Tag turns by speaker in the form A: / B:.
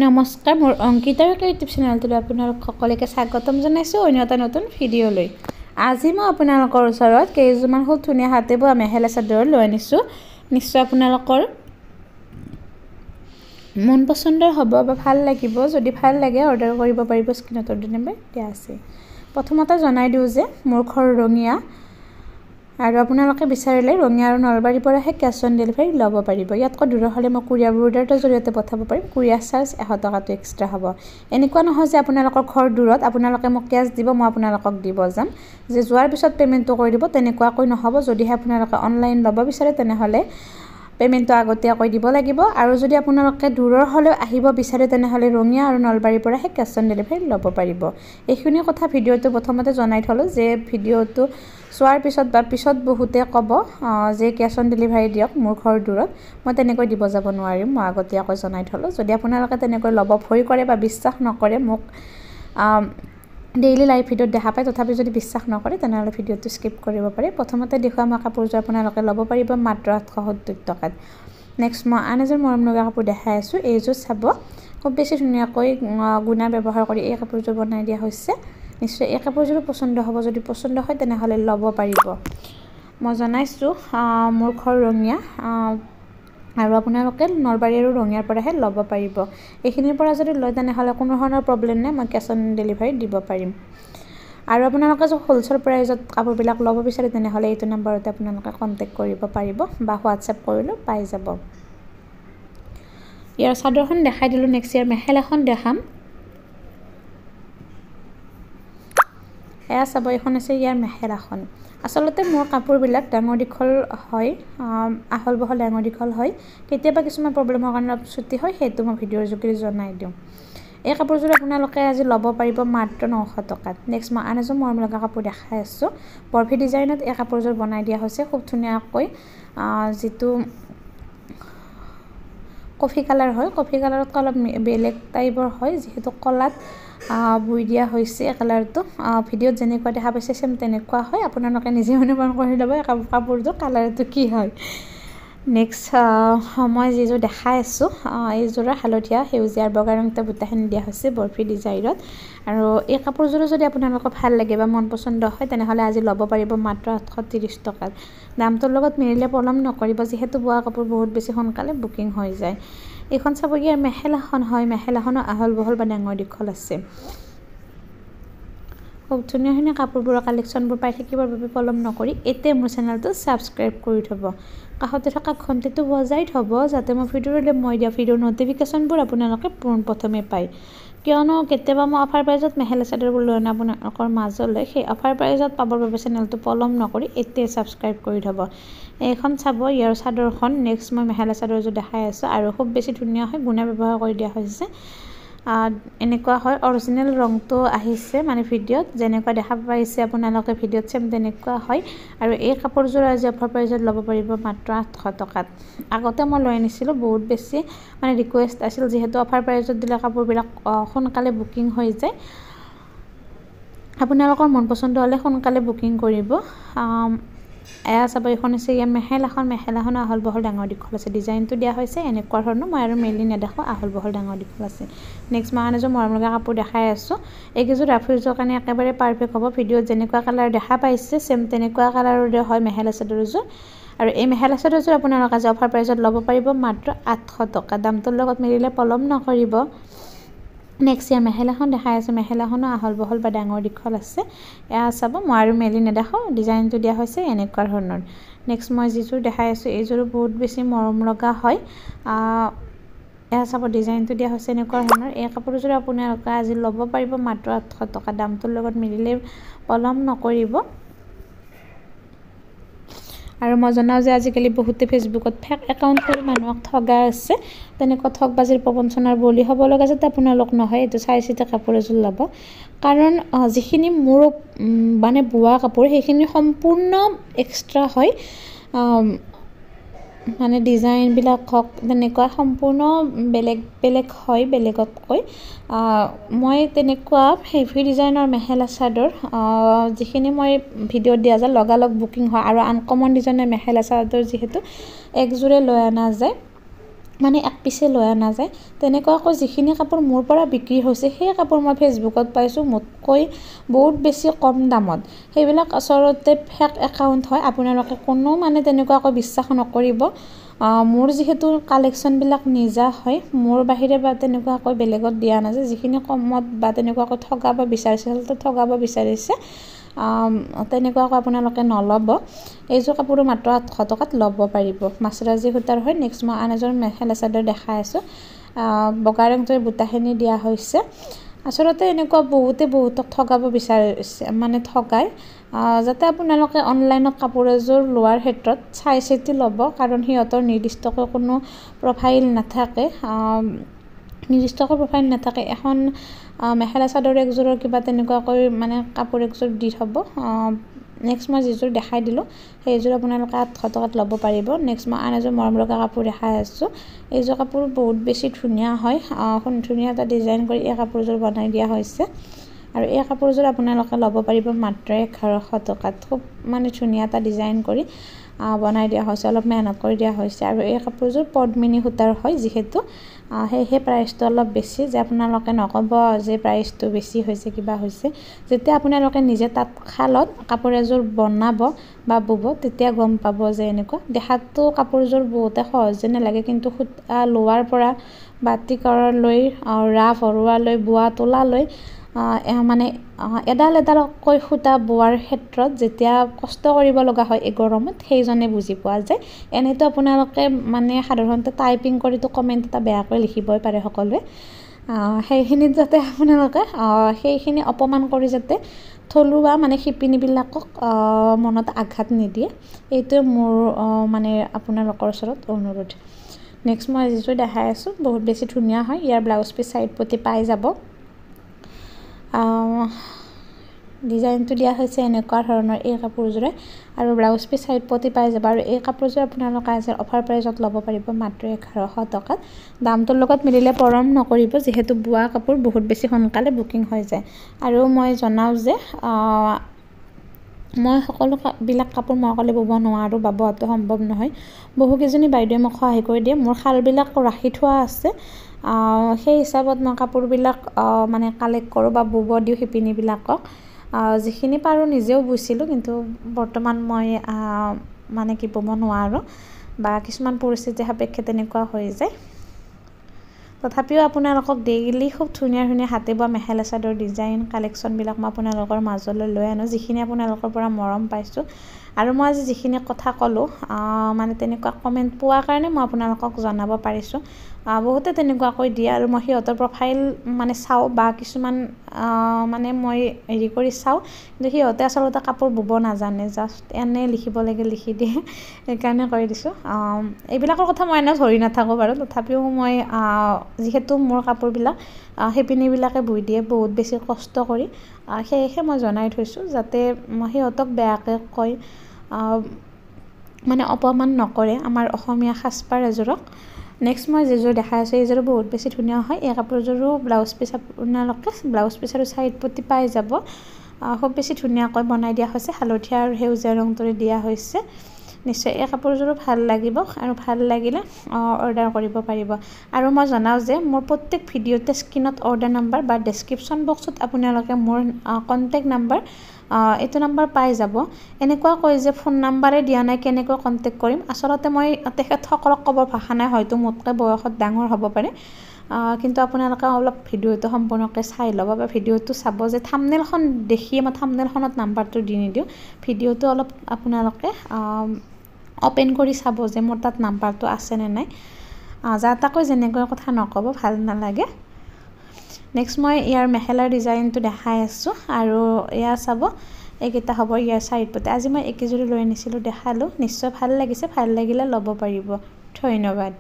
A: নমস্কাৰ, মোৰ অংকিতাৰ ইউটিউব চেনেলটোলৈ আপোনালোক সকলোকে স্বাগতম জনাইছোঁ অন্য এটা নতুন ভিডিঅ'লৈ। আজি মই আপোনালোকৰ ওচৰত কেইযোৰমান খুব ধুনীয়া হাতে বোৱা মেখেলা চাদৰ লৈ আনিছোঁ। নিশ্চয় আপোনালোকৰ মন পচন্দৰ হ'ব বা ভাল লাগিব। যদি ভাল লাগে অৰ্ডাৰ কৰিব পাৰিব, স্ক্ৰীনত অৰ্ডাৰ নম্বৰ দিয়া আছে। প্ৰথমতে জনাই দিওঁ যে মোৰ ঘৰ ৰঙিয়া আৰু আপোনালোকে বিচাৰিলে ৰঙিয়া আৰু নলবাৰীৰ পৰাহে কেছ অন ডেলিভাৰী ল'ব পাৰিব। ইয়াতকৈ দূৰ হ'লে মই কুৰিয়াৰ বৰ্ডাৰৰ জৰিয়তে পঠাব পাৰিম। কুৰিয়াৰ চাৰ্জ 100 টকাটো এক্সট্ৰা হ'ব। এনেকুৱা নহয় যে আপোনালোকৰ ঘৰ দূৰত আপোনালোকে মোক কেছ দিব, মই আপোনালোকক দিব যাম, যে যোৱাৰ পিছত পে'মেণ্টটো কৰি দিব, তেনেকুৱাকৈ নহ'ব। যদিহে আপোনালোকে অনলাইন ল'ব বিচাৰে তেনেহ'লে পে'মেণ্টটো আগতীয়াকৈ দিব লাগিব। আৰু যদি আপোনালোকে দূৰৰ হ'লেও আহিব বিচাৰে তেনেহ'লে ৰঙিয়া আৰু নলবাৰীৰ পৰাহে কেছ অন ডেলিভাৰী ল'ব পাৰিব। এইখিনি কথা ভিডিঅ'টো প্ৰথমতে জনাই থ'লোঁ, যে ভিডিঅ'টো চোৱাৰ পিছত বা পিছত বহুতে ক'ব যে কেছ অন ডেলিভাৰী দিয়ক, মোৰ ঘৰ দূৰত, মই তেনেকৈ দিব যাব নোৱাৰিম। মই আগতীয়াকৈ জনাই থ'লোঁ। যদি আপোনালোকে তেনেকৈ ল'ব ভয় কৰে বা বিশ্বাস নকৰে, মোক ডেইলি লাইভ ভিডিঅ'ত দেখা পায়, তথাপি যদি বিশ্বাস নকৰে তেনেহ'লে ভিডিঅ'টো স্কিপ কৰিব পাৰে। প্ৰথমতে দেখুওৱা মই কাপোৰযোৰ আপোনালোকে ল'ব পাৰিব মাত্ৰ 870 টকাত। নেক্সট মই আন এযোৰ মৰম লগা কাপোৰ দেখাই আছোঁ। এইযোৰ চাব, খুব বেছি ধুনীয়াকৈ গুণা ব্যৱহাৰ কৰি এই কাপোৰযোৰ বনাই দিয়া হৈছে। নিশ্চয় এই কাপোৰযোৰো পচন্দ হ'ব। যদি পচন্দ হয় তেনেহ'লে ল'ব পাৰিব। মই জনাইছোঁ মোৰ ঘৰ ৰঙিয়া আৰু আপোনালোকে নলবাৰী আৰু ৰঙিয়াৰ পৰাহে ল'ব পাৰিব। এইখিনিৰ পৰা যদি লয় তেনেহ'লে কোনো ধৰণৰ প্ৰব্লেম নাই, মই কেছ অন ডেলিভাৰী দিব পাৰিম। আৰু আপোনালোকে যদি হ'লচেল প্ৰাইজত কাপোৰবিলাক ল'ব বিচাৰে তেনেহ'লে এইটো নম্বৰতে আপোনালোকে কণ্টেক্ট কৰিব পাৰিব বা হোৱাটছএপ কৰিলেও পাই যাব। ইয়াৰ চাদৰখন দেখাই দিলোঁ। নেক্সট ইয়াৰ মেখেলাখন দেখাম। এয়া চাব, এইখন আছে ইয়াৰ মেখেলাখন। আচলতে মোৰ কাপোৰবিলাক ডাঙৰ দীঘল হয়, আহল বহল ডাঙৰ দীঘল হয়। কেতিয়াবা কিছুমান প্ৰব্লেমৰ কাৰণে ছুটি হয়, সেইটো মই ভিডিঅ'ৰ যোগেদি জনাই দিওঁ। এই কাপোৰযোৰ আপোনালোকে আজি ল'ব পাৰিব মাত্ৰ 900 টকাত। নেক্সট মই আন এযোৰ মৰম লগা কাপোৰ দেখাই আছোঁ। বৰফি ডিজাইনত এই কাপোৰযোৰ বনাই দিয়া হৈছে খুব ধুনীয়াকৈ। যিটো কফি কালাৰ হয়, কফি কালাৰতকৈ অলপ বেলেগ টাইপৰ হয়, যিহেতু কলাত বৈ দিয়া হৈছে এই কালাৰটো। ভিডিঅ'ত যেনেকুৱা দেখা পাইছে চেম তেনেকুৱা হয়। আপোনালোকে নিজে অনুমান কৰি ল'ব কাপোৰযোৰ কালাৰটো কি হয়। নেক্সট মই যিযোৰ দেখাই আছোঁ, এইযোৰৰ হালধীয়া, সেউজীয়া আৰু বগা ৰঙটা বুটাখিনি দিয়া হৈছে বৰফি ডিজাইনত। আৰু এই কাপোৰযোৰো যদি আপোনালোকৰ ভাল লাগে বা মন পচন্দ হয় তেনেহ'লে আজি ল'ব পাৰিব মাত্ৰ 830 টকাত। দামটোৰ লগত মিলিলে পলম নকৰিব, যিহেতু বোৱা কাপোৰ বহুত বেছি সোনকালে বুকিং হৈ যায়। এইখন চাব, ইয়াৰ মেখেলাখন হয়, মেখেলাখনো আহল বহল বা ডাঙৰ দীঘল আছে। খুব ধুনীয়া ধুনীয়া কাপোৰবোৰৰ কালেকশ্যনবোৰ পাই থাকিবৰ বাবে পলম নকৰি এতিয়া মোৰ চেনেলটো ছাবস্ক্ৰাইব কৰি থ'ব। কাষতে থকা ঘণ্টিটো বজাই থ'ব, যাতে মই দিয়া ভিডিঅ'ৰ ন'টিফিকেশ্যনবোৰ আপোনালোকে পোনপ্ৰথমে পায়। কিয়নো কেতিয়াবা মই অফাৰ প্ৰাইজত মেখেলা চাদৰবোৰ লৈ আনো আপোনালোকৰ মাজলৈ, সেই অফাৰ প্ৰাইজত পাবৰ বাবে চেনেলটো পলম নকৰি এতিয়াই ছাবস্ক্ৰাইব কৰি থ'ব। এইখন চাব, ইয়াৰ চাদৰখন। নেক্সট মই মেখেলা চাদৰযোৰ দেখাই আছোঁ আৰু খুব বেছি ধুনীয়া হয়, গুণা ব্যৱহাৰ কৰি দিয়া হৈছে। এনেকুৱা হয়, অৰিজিনেল ৰংটো আহিছে, মানে ভিডিঅ'ত যেনেকুৱা দেখা পাইছে আপোনালোকে ভিডিঅ'ত চেম তেনেকুৱা হয়। আৰু এই কাপোৰযোৰ আজি অফাৰ প্ৰাইজত ল'ব পাৰিব মাত্ৰ 800 টকাত। আগতে মই লৈ আনিছিলোঁ, বহুত বেছি মানে ৰিকুৱেষ্ট আছিল, যিহেতু অফাৰ প্ৰাইজত দিলে কাপোৰবিলাক সোনকালে বুকিং হৈ যায়। আপোনালোকৰ মন পচন্দ হ'লে সোনকালে বুকিং কৰিব। এয়া চাব, এইখন আছে ইয়াৰ মেখেলাখন। মেখেলাখনো আহল বহল ডাঙৰ দীঘল আছে। ডিজাইনটো দিয়া হৈছে এনেকুৱা ধৰণৰ, মই আৰু মেলি নেদেখাওঁ, আহল বহল ডাঙৰ দীঘল আছে। নেক্সট মই আন এযোৰ মৰম লগা কাপোৰ দেখাই আছোঁ। এইকেইযোৰ ৰাফিউজৰ কাৰণে একেবাৰে পাৰফেক্ট হ'ব। ভিডিঅ'ত যেনেকুৱা কালাৰ দেখা পাইছে চেম তেনেকুৱা কালাৰৰে হয় মেখেলা চাদৰযোৰ। আৰু এই মেখেলা চাদৰযোৰ আপোনালোকে আজি অফাৰ প্ৰাইজত ল'ব পাৰিব মাত্ৰ 800 টকা। দামটোৰ লগত মিলিলে পলম নকৰিব। নেক্সট ইয়াৰ মেখেলাখন দেখাই আছোঁ। মেখেলাখনো আহল বহল বা ডাঙৰ দীঘল আছে। এয়া চাব, মই আৰু মেলি নেদেখাওঁ, ডিজাইনটো দিয়া হৈছে এনেকুৱা ধৰণৰ। নেক্সট মই যিযোৰ দেখাই আছোঁ, এইযোৰো বহুত বেছি মৰম লগা হয়। এয়া চাব, ডিজাইনটো দিয়া হৈছে এনেকুৱা ধৰণৰ। এই কাপোৰযোৰ আপোনালোকে আজি ল'ব পাৰিব মাত্ৰ 800 টকা। দামটোৰ লগত মিলিলে পলম নকৰিব। আৰু মই জনাওঁ যে আজিকালি বহুতে ফেচবুকত ফেক একাউণ্ট কৰি মানুহক ঠগাই আছে। তেনেকুৱা ঠগবাজিৰ প্ৰবঞ্চনাৰ বলি হ'ব লগা যাতে আপোনালোক নহয়, এইটো চাই চিতি কাপোৰ এযোৰ ল'ব। কাৰণ যিখিনি মোৰ মানে বোৱা কাপোৰ সেইখিনি সম্পূৰ্ণ এক্সট্ৰা হয়, মানে ডিজাইনবিলাক হওক তেনেকুৱা সম্পূৰ্ণ বেলেগ বেলেগ হয় বেলেগতকৈ। মই তেনেকুৱা হেভি ডিজাইনৰ মেখেলা চাদৰ যিখিনি মই ভিডিঅ'ত দিয়া যায় লগালগ বুকিং হয়, আৰু আনকমন ডিজাইনৰ মেখেলা চাদৰ যিহেতু একযোৰে লৈ অনা যায়, মানে এক পিছে লৈ অনা যায় তেনেকুৱাকৈ যিখিনি কাপোৰ মোৰ পৰা বিক্ৰী হৈছে সেই কাপোৰ মই ফেচবুকত পাইছোঁ মোতকৈ বহুত বেছি কম দামত সেইবিলাক আচলতে ফেক একাউণ্ট হয় আপোনালোকে কোনো মানে তেনেকুৱাকৈ বিশ্বাস নকৰিব মোৰ যিহেতু কালেকশ্যনবিলাক নিজা হয় মোৰ বাহিৰে বা তেনেকুৱাকৈ বেলেগত দিয়া নাযায় যিখিনি কমত বা তেনেকুৱাকৈ ঠগাব বিচাৰিছে আচলতে ঠগাব বিচাৰিছে তেনেকুৱাকৈ আপোনালোকে নল'ব এইযোৰ কাপোৰো মাত্ৰ 800 টকাত ল'ব পাৰিব মাছৰাজি সূতাৰ হয় নেক্সট মই আন এযোৰ মেখেলা চাদৰ দেখাই আছোঁ বগা ৰঙটোৰ বুটাখিনি দিয়া হৈছে আচলতে এনেকুৱা বহুতক ঠগাব বিচাৰিছে মানে ঠগায় যাতে আপোনালোকে অনলাইনত কাপোৰ এযোৰ লোৱাৰ ক্ষেত্ৰত চাই চিতি ল'ব কাৰণ সিহঁতৰ নিৰ্দিষ্টকৈ কোনো প্ৰফাইল নাথাকে এখন মেখেলা চাদৰ একযোৰৰ কিবা তেনেকুৱাকৈ মানে কাপোৰ একযোৰ দি থ'ব নেক্সট মই যিযোৰ দেখাই দিলোঁ সেইযোৰ আপোনালোকে 800 টকাত ল'ব পাৰিব নেক্সট মই আন এযোৰ মৰম লগা কাপোৰ দেখাই আছোঁ এইযোৰ কাপোৰ বহুত বেছি ধুনীয়া হয় ধুনীয়া এটা ডিজাইন কৰি এই কাপোৰযোৰ বনাই দিয়া হৈছে আৰু এই কাপোৰযোৰ আপোনালোকে ল'ব পাৰিব মাত্ৰ 1100 টকাত খুব মানে ধুনীয়া এটা ডিজাইন কৰি বনাই দিয়া হৈছে অলপ মেহনত কৰি দিয়া হৈছে আৰু এই কাপোৰযোৰ পদ্মিনী সূতাৰ হয় যিহেতু সেয়েহে প্ৰাইচটো অলপ বেছি যে আপোনালোকে নক'ব যে প্ৰাইচটো বেছি হৈছে কিবা হৈছে যেতিয়া আপোনালোকে নিজে তাত শালত কাপোৰ এযোৰ বনাব বা বব তেতিয়া গম পাব যে এনেকুৱা দেখাততো কাপোৰযোৰ বহুতে সহজ যেন লাগে কিন্তু সূতা লোৱাৰ পৰা বাতি কৰালৈ ৰাফ ভৰোৱালৈ বোৱা তোলালৈ মানে এডালকৈ সূতা বোৱাৰ ক্ষেত্ৰত যেতিয়া কষ্ট কৰিব লগা হয় এই গৰমত সেইজনে বুজি পোৱা যায় এনেতো আপোনালোকে মানে সাধাৰণতে টাইপিং কৰিতো কমেণ্ট এটা বেয়াকৈ লিখিবই পাৰে সকলোৱে সেইখিনিত যাতে আপোনালোকে সেইখিনি অপমান কৰি যাতে থলুৱা মানে শিপিনীবিলাকক মনত আঘাত নিদিয়ে এইটোৱে মোৰ মানে আপোনালোকৰ ওচৰত অনুৰোধ নেক্সট মই যিটো দেখাই আছোঁ বহুত বেছি ধুনীয়া হয় ইয়াৰ ব্লাউজ পিচ চাইড পতি পাই যাব ডিজাইনটো দিয়া হৈছে এনেকুৱা ধৰণৰ এই কাপোৰযোৰে আৰু ব্লাউজ পিচ চাইড পতি পাই যাব আৰু এই কাপোৰযোৰ আপোনালোকে আজি অফাৰ প্ৰাইজত ল'ব পাৰিব মাত্ৰ 1100 টকাত দামটোৰ লগত মিলিলে পৰম নকৰিব যিহেতু বোৱা কাপোৰ বহুত বেছি সোনকালে বুকিং হৈ যায় আৰু মই জনাওঁ যে মই সকলোবিলাক কাপোৰ মই অকলে বব নোৱাৰোঁ বা বোৱাটো সম্ভৱ নহয় বহুকেইজনী বাইদেৱে মোক সহায় কৰি দিয়ে মোৰ শালবিলাক ৰাখি থোৱা আছে সেই হিচাপত মই কাপোৰবিলাক মানে কালেক্ট কৰোঁ বা বব দিওঁ শিপিনীবিলাকক যিখিনি পাৰোঁ নিজেও বৈছিলোঁ কিন্তু বৰ্তমান মই মানে কি বব নোৱাৰোঁ বা কিছুমান পৰিস্থিতি সাপেক্ষে তেনেকুৱা হৈ যায় তথাপিও আপোনালোকক ডেইলি খুব ধুনীয়া হাতে বোৱা মেখেলা চাদৰ ডিজাইন কালেকশ্যনবিলাক মই আপোনালোকৰ মাজলৈ লৈ আনো যিখিনি আপোনালোকৰ পৰা মৰম পাইছোঁ আৰু মই আজি যিখিনি কথা ক'লোঁ মানে তেনেকুৱা কমেণ্ট পোৱাৰ কাৰণে মই আপোনালোকক জনাব পাৰিছোঁ বহুতে তেনেকুৱাকৈ দিয়ে আৰু মই সিহঁতৰ প্ৰফাইল মানে চাওঁ বা কিছুমান মানে মই হেৰি কৰি চাওঁ কিন্তু সিহঁতে আচলতে কাপোৰ বব নাজানে জাষ্ট এনে লিখিব লাগে লিখি দিয়ে সেইকাৰণে কৰি দিছোঁ এইবিলাকৰ কথা মই এনেও ধৰি নাথাকোঁ বাৰু তথাপিও মই যিহেতু মোৰ কাপোৰবিলাক শিপিনীবিলাকে বৈ দিয়ে বহুত বেছি কষ্ট কৰি সেয়েহে মই জনাই থৈছোঁ যাতে সিহঁতক বেয়াকৈ কয় মানে অপমান নকৰে আমাৰ অসমীয়া সাজপাৰ এযোৰক নেক্সট মই যিযোৰ দেখাই আছোঁ এইযোৰো বহুত বেছি ধুনীয়া হয় এই কাপোৰযোৰো ব্লাউজ পিচ আপোনালোকে ব্লাউজ পিচ আৰু চাইড পতি পাই যাব খুব বেছি ধুনীয়াকৈ বনাই দিয়া হৈছে হালধীয়া আৰু সেউজীয়া ৰংটোৰে দিয়া হৈছে নিশ্চয় এই কাপোৰযোৰো ভাল লাগিব আৰু ভাল লাগিলে অৰ্ডাৰ কৰিব পাৰিব আৰু মই জনাওঁ যে মোৰ প্ৰত্যেক ভিডিঅ'তে স্ক্ৰীনত অৰ্ডাৰ নাম্বাৰ বা ডেছক্ৰিপশ্যন বক্সত আপোনালোকে মোৰ কণ্টেক্ট নাম্বাৰ এইটো নাম্বাৰ পাই যাব এনেকুৱা কয় যে ফোন নাম্বাৰে দিয়া নাই কেনেকৈ কণ্টেক্ট কৰিম আচলতে মই তেখেতসকলক ক'ব ভাষা নাই হয়তো মোতকৈ বয়সত ডাঙৰ হ'ব পাৰে কিন্তু আপোনালোকে অলপ ভিডিঅ'টো সম্পূৰ্ণকৈ চাই ল'ব বা ভিডিঅ'টো চাব যে থাম্বনেইলখন দেখিয়ে মই থাম্বনেইলখনত নাম্বাৰটো দি নিদিওঁ ভিডিঅ'টো অলপ আপোনালোকে অপেন কৰি চাব যে মোৰ তাত নাম্বাৰটো আছেনে নাই যা তাকৈ যেনেকৈ কথা নক'ব ভাল নালাগে নেক্সট মই ইয়াৰ মেখেলাৰ ডিজাইনটো দেখাই আছোঁ আৰু এয়া চাব এইকেইটা হ'ব ইয়াৰ চাইড পতি আজি মই একেযোৰি লৈ আনিছিলোঁ দেখালোঁ নিশ্চয় ভাল লাগিছে ভাল লাগিলে ল'ব পাৰিব ধন্যবাদ